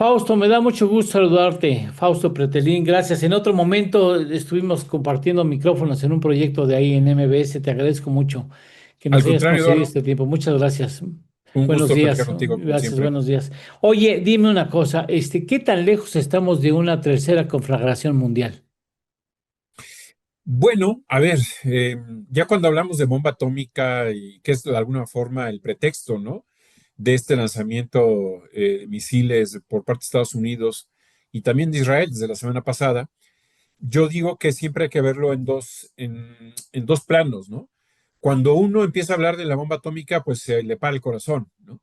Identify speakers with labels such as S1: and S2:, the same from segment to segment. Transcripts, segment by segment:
S1: Fausto, me da mucho gusto saludarte. Fausto Pretelín, gracias. En otro momento estuvimos compartiendo micrófonos en un proyecto de ahí en MBS. Te agradezco mucho que
S2: Al
S1: nos hayas
S2: contrario,
S1: concedido
S2: Eduardo,
S1: este tiempo. Muchas gracias.
S2: un
S1: Buenos
S2: gusto platicar
S1: días.
S2: contigo como
S1: Gracias,
S2: siempre.
S1: buenos días. Oye, dime una cosa, ¿qué tan lejos estamos de una tercera conflagración mundial?
S2: Bueno, a ver, ya cuando hablamos de bomba atómica y que es de alguna forma el pretexto, ¿no? De este lanzamiento de misiles por parte de Estados Unidos y también de Israel desde la semana pasada, yo digo que siempre hay que verlo en dos planos, ¿no? Cuando uno empieza a hablar de la bomba atómica, pues se le para el corazón, ¿no?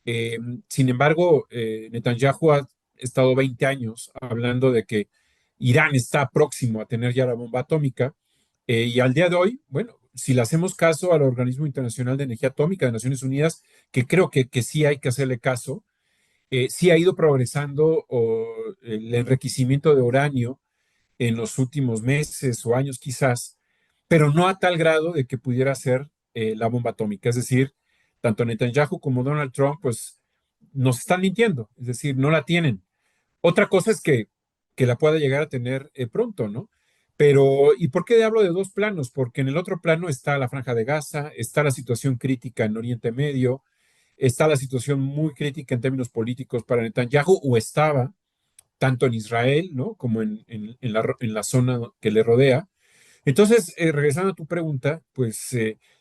S2: Eh, Sin embargo, Netanyahu ha estado 20 años hablando de que Irán está próximo a tener ya la bomba atómica y al día de hoy, bueno, si le hacemos caso al Organismo Internacional de Energía Atómica de Naciones Unidas, que creo que sí hay que hacerle caso, sí ha ido progresando el enriquecimiento de uranio en los últimos meses o años quizás, pero no a tal grado de que pudiera ser la bomba atómica. Es decir, tanto Netanyahu como Donald Trump, pues nos están mintiendo, es decir, no la tienen. Otra cosa es que la pueda llegar a tener pronto, ¿no? Pero, ¿y por qué hablo de dos planos? Porque en el otro plano está la Franja de Gaza, está la situación crítica en Oriente Medio, está la situación muy crítica en términos políticos para Netanyahu, o estaba, tanto en Israel, ¿no? Como en la zona que le rodea. Entonces, regresando a tu pregunta, pues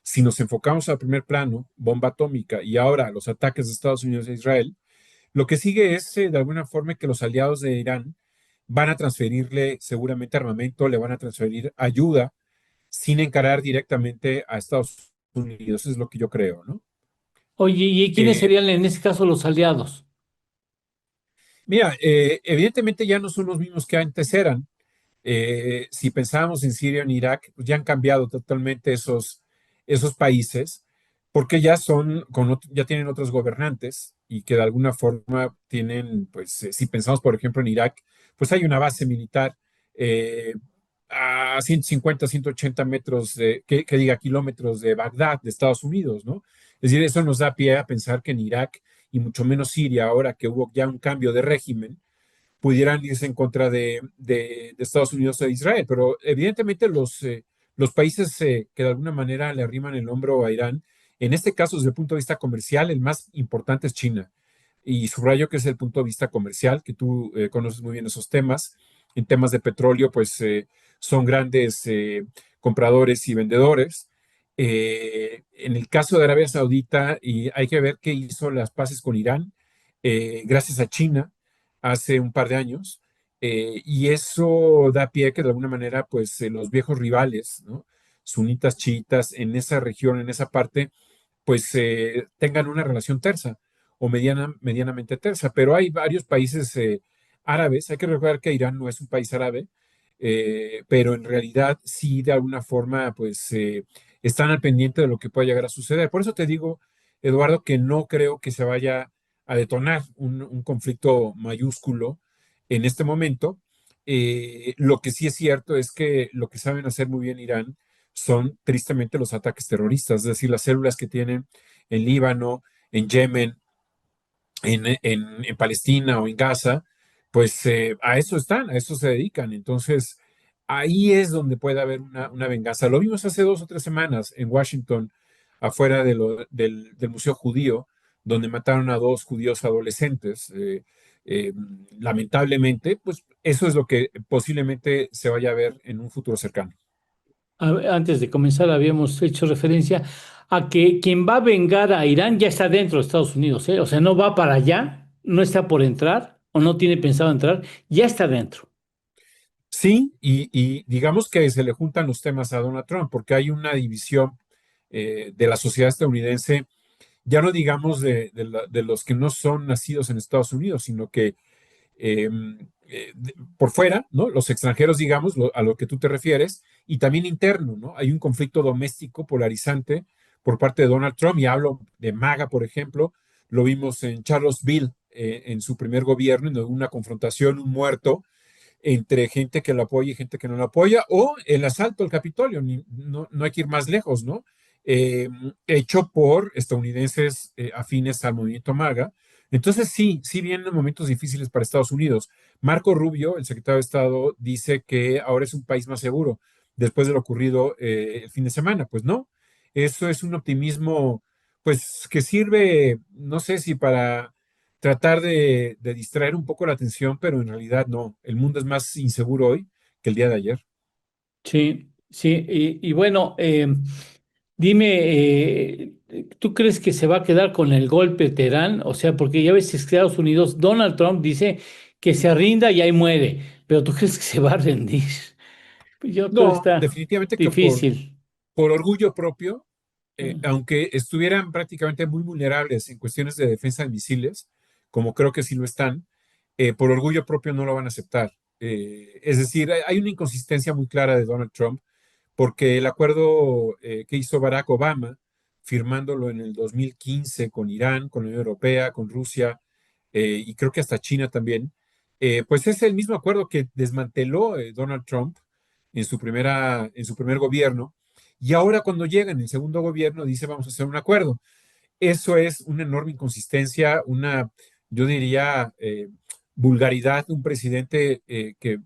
S2: si nos enfocamos al primer plano, bomba atómica, y ahora los ataques de Estados Unidos a Israel, lo que sigue es, de alguna forma, que los aliados de Irán van a transferirle seguramente armamento, le van a transferir ayuda sin encarar directamente a Estados Unidos, es lo que yo creo, ¿no?
S1: Oye, ¿y quiénes
S2: Eh,
S1: serían en este caso los aliados?
S2: Mira, evidentemente ya no son los mismos que antes eran. Si pensábamos en Siria o en Irak, pues ya han cambiado totalmente esos países, porque ya ya tienen otros gobernantes y que de alguna forma tienen, pues, si pensamos, por ejemplo, en Irak, pues hay una base militar eh, a 150, 180 metros, que diga kilómetros de Bagdad, de Estados Unidos, ¿no? Es decir, eso nos da pie a pensar que en Irak y mucho menos Siria, ahora que hubo ya un cambio de régimen, pudieran irse en contra de Estados Unidos e Israel. Pero evidentemente los países que de alguna manera le arriman el hombro a Irán, en este caso desde el punto de vista comercial, el más importante es China. Y subrayo que es el punto de vista comercial, que tú conoces muy bien esos temas. En temas de petróleo, pues son grandes compradores y vendedores. En el caso de Arabia Saudita, y hay que ver qué hizo las paces con Irán, gracias a China hace un par de años, y eso da pie que de alguna manera, pues los viejos rivales, ¿no? Sunitas, chiitas, en esa región, en esa parte, pues tengan una relación tersa o medianamente tersa. Pero hay varios países árabes, hay que recordar que Irán no es un país árabe, pero en realidad sí de alguna forma, pues están al pendiente de lo que pueda llegar a suceder. Por eso te digo, Eduardo, que no creo que se vaya a detonar un conflicto mayúsculo en este momento. Lo que sí es cierto es que lo que saben hacer muy bien Irán son tristemente los ataques terroristas, es decir, las células que tienen en Líbano, en Yemen, en Palestina o en Gaza, pues a eso están, a eso se dedican. Entonces, ahí es donde puede haber una venganza. Lo vimos hace 2 o 3 semanas en Washington, afuera del Museo Judío, donde mataron a dos judíos adolescentes. Eh, Lamentablemente, pues eso es lo que posiblemente se vaya a ver en un futuro cercano.
S1: Antes de comenzar habíamos hecho referencia a que quien va a vengar a Irán ya está dentro de Estados Unidos, ¿eh? O sea, no va para allá, no está por entrar o no tiene pensado entrar, ya está dentro.
S2: Sí, y digamos que se le juntan los temas a Donald Trump, porque hay una división de la sociedad estadounidense, ya no digamos de los que no son nacidos en Estados Unidos, sino que eh, por fuera, ¿no? Los extranjeros, digamos, a lo que tú te refieres, y también interno, ¿no? Hay un conflicto doméstico polarizante por parte de Donald Trump, y hablo de MAGA, por ejemplo, lo vimos en Charlottesville, en su primer gobierno, en una confrontación, un muerto entre gente que lo apoya y gente que no lo apoya, o el asalto al Capitolio, no hay que ir más lejos, ¿no? Hecho por estadounidenses afines al movimiento MAGA, Entonces sí vienen momentos difíciles para Estados Unidos. Marco Rubio, el secretario de Estado, dice que ahora es un país más seguro después de lo ocurrido el fin de semana. Pues no, eso es un optimismo, pues que sirve, no sé si para tratar de distraer un poco la atención, pero en realidad no. El mundo es más inseguro hoy que el día de ayer.
S1: Sí, sí, y bueno, dime, ¿tú crees que se va a quedar con el golpe Teherán? O sea, porque ya ves que Estados Unidos, Donald Trump dice que se rinda y ahí muere, pero ¿tú crees que se va a rendir? Yo creo que
S2: No,
S1: está
S2: definitivamente que
S1: difícil.
S2: por orgullo propio, aunque estuvieran prácticamente muy vulnerables en cuestiones de defensa de misiles, como creo que sí lo están, por orgullo propio no lo van a aceptar. Es decir, hay una inconsistencia muy clara de Donald Trump, porque el acuerdo que hizo Barack Obama, firmándolo en el 2015 con Irán, con la Unión Europea, con Rusia, y creo que hasta China también, pues es el mismo acuerdo que desmanteló Donald Trump en su primer gobierno, y ahora cuando llega en el segundo gobierno dice vamos a hacer un acuerdo. Eso es una enorme inconsistencia, yo diría, vulgaridad de un presidente que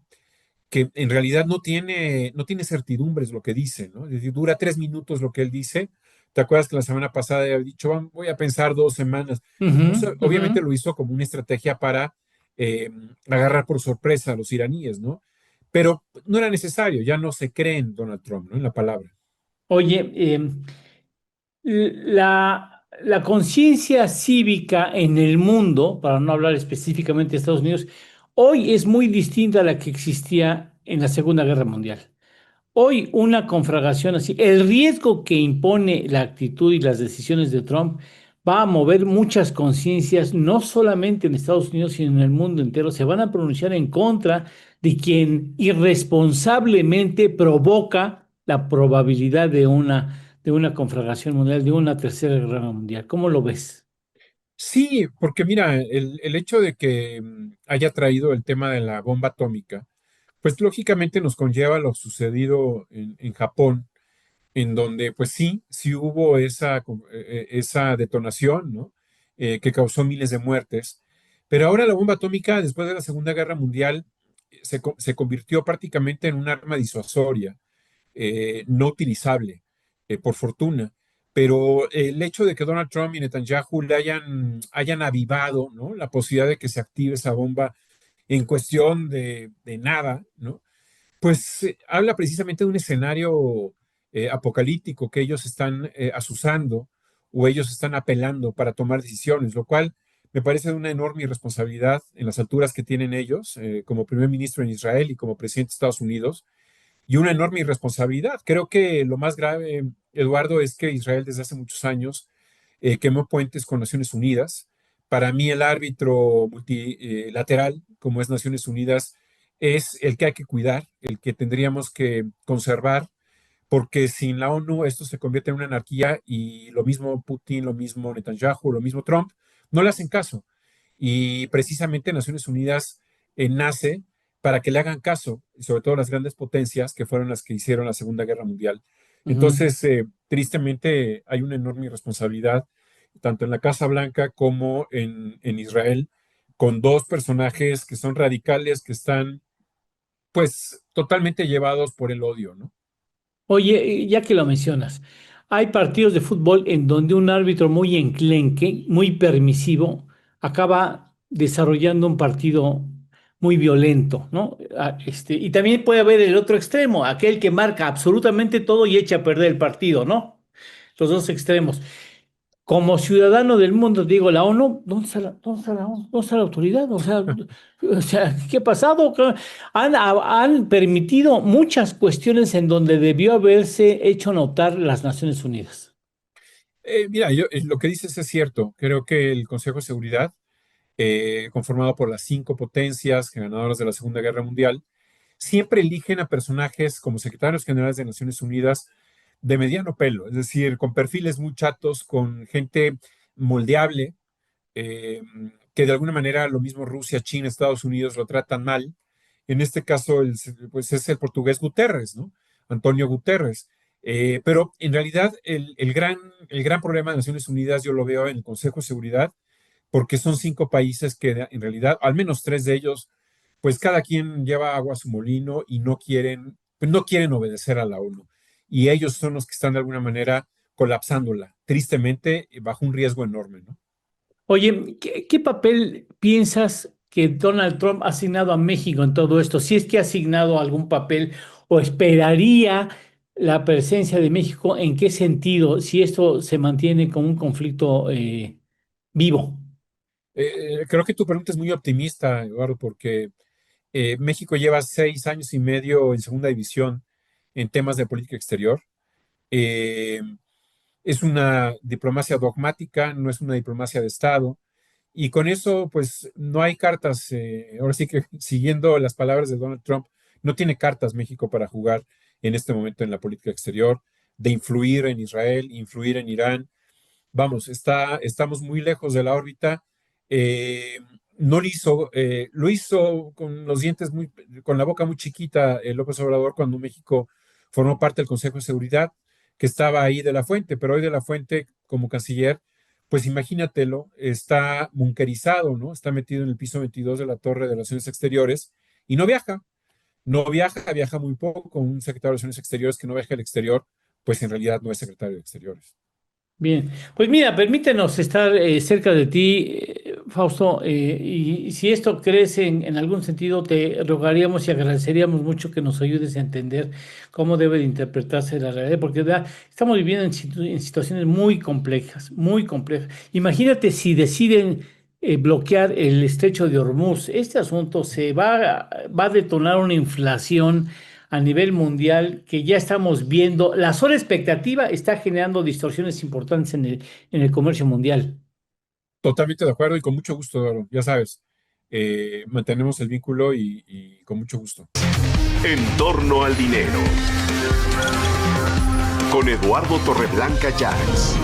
S2: en realidad no tiene certidumbres lo que dice, ¿no? Es decir, dura 3 minutos lo que él dice. ¿Te acuerdas que la semana pasada había dicho, Voy a pensar 2 semanas""?
S1: Ujú, ujú.
S2: Obviamente lo hizo como una estrategia para eh, agarrar por sorpresa a los iraníes, ¿no? Pero no era necesario, ya no se cree en Donald Trump, ¿no? En la palabra.
S1: Oye, la conciencia cívica en el mundo, para no hablar específicamente de Estados Unidos, hoy es muy distinta a la que existía en la Segunda Guerra Mundial. Hoy una conflagración así, el riesgo que impone la actitud y las decisiones de Trump va a mover muchas conciencias, no solamente en Estados Unidos, sino en el mundo entero. Se van a pronunciar en contra de quien irresponsablemente provoca la probabilidad de una conflagración mundial, de una tercera guerra mundial. ¿Cómo lo ves?
S2: Sí, porque mira, el hecho de que haya traído el tema de la bomba atómica, pues lógicamente nos conlleva lo sucedido en Japón, en donde pues sí hubo esa detonación, ¿no? Que causó miles de muertes. Pero ahora la bomba atómica, después de la Segunda Guerra Mundial, se convirtió prácticamente en un arma disuasoria, no utilizable, por fortuna. Pero el hecho de que Donald Trump y Netanyahu hayan avivado, ¿no? La posibilidad de que se active esa bomba en cuestión de nada, ¿no? Pues habla precisamente de un escenario apocalíptico que ellos están asusando o ellos están apelando para tomar decisiones, lo cual me parece de una enorme irresponsabilidad en las alturas que tienen ellos como primer ministro en Israel y como presidente de Estados Unidos, y una enorme irresponsabilidad. Creo que lo más grave, Eduardo, es que Israel desde hace muchos años quemó puentes con Naciones Unidas. Para mí el árbitro multilateral, como es Naciones Unidas, es el que hay que cuidar, el que tendríamos que conservar, porque sin la ONU esto se convierte en una anarquía y lo mismo Putin, lo mismo Netanyahu, lo mismo Trump, no le hacen caso. Y precisamente Naciones Unidas nace para que le hagan caso, y sobre todo las grandes potencias que fueron las que hicieron la Segunda Guerra Mundial.
S1: Ujú.
S2: Entonces, tristemente, hay una enorme responsabilidad, tanto en la Casa Blanca como en Israel, con dos personajes que son radicales, que están, pues, totalmente llevados por el odio, ¿no?
S1: Oye, ya que lo mencionas, hay partidos de fútbol en donde un árbitro muy enclenque, muy permisivo, acaba desarrollando un partido muy violento, ¿no? Y también puede haber el otro extremo, aquel que marca absolutamente todo y echa a perder el partido, ¿no? Los dos extremos. Como ciudadano del mundo, digo, la ONU, dónde está la ONU? ¿Dónde está la autoridad? O sea, ¿qué ha pasado? Han permitido muchas cuestiones en donde debió haberse hecho notar las Naciones Unidas.
S2: Mira, lo que dices es cierto. Creo que el Consejo de Seguridad, conformado por las cinco potencias ganadoras de la Segunda Guerra Mundial, siempre eligen a personajes como secretarios generales de Naciones Unidas de mediano pelo, es decir, con perfiles muy chatos, con gente moldeable, eh, que de alguna manera lo mismo Rusia, China, Estados Unidos lo tratan mal. En este caso, pues es el portugués Guterres, ¿no? Antonio Guterres. Pero en realidad el gran problema de Naciones Unidas yo lo veo en el Consejo de Seguridad porque son 5 países que en realidad, al menos 3 de ellos, pues cada quien lleva agua a su molino y no quieren obedecer a la ONU. Y ellos son los que están de alguna manera colapsándola, tristemente, bajo un riesgo enorme, ¿no?
S1: Oye, ¿qué papel piensas que Donald Trump ha asignado a México en todo esto? Si es que ha asignado algún papel o esperaría la presencia de México, ¿en qué sentido? Si esto se mantiene como un conflicto vivo.
S2: Creo que tu pregunta es muy optimista, Eduardo, porque México lleva 6 años y medio en segunda división en temas de política exterior. Eh, es una diplomacia dogmática, no es una diplomacia de Estado. Y con eso, pues no hay cartas. Ahora sí que siguiendo las palabras de Donald Trump, no tiene cartas México para jugar en este momento en la política exterior, de influir en Israel, influir en Irán. Vamos, estamos muy lejos de la órbita. Eh, no lo hizo con los dientes con la boca muy chiquita López Obrador cuando México formó parte del Consejo de Seguridad, que estaba ahí de la Fuente, pero hoy de la Fuente como canciller, pues imagínatelo, está bunkerizado, ¿no? Está metido en el piso 22 de la Torre de Relaciones Exteriores y no viaja muy poco. Un secretario de Relaciones Exteriores que no viaja al exterior, pues en realidad no es secretario de Exteriores.
S1: Bien, pues mira, permítenos estar cerca de ti, Fausto, y si esto crece en algún sentido, te rogaríamos y agradeceríamos mucho que nos ayudes a entender cómo debe de interpretarse la realidad, porque estamos viviendo en situaciones muy complejas, muy complejas. Imagínate si deciden bloquear el estrecho de Hormuz, este asunto va a detonar una inflación a nivel mundial que ya estamos viendo. La sola expectativa está generando distorsiones importantes en el comercio mundial.
S2: Totalmente de acuerdo y con mucho gusto, Eduardo. Ya sabes, mantenemos el vínculo y con mucho gusto.
S3: En torno al dinero. Con Eduardo Torreblanca Llanes.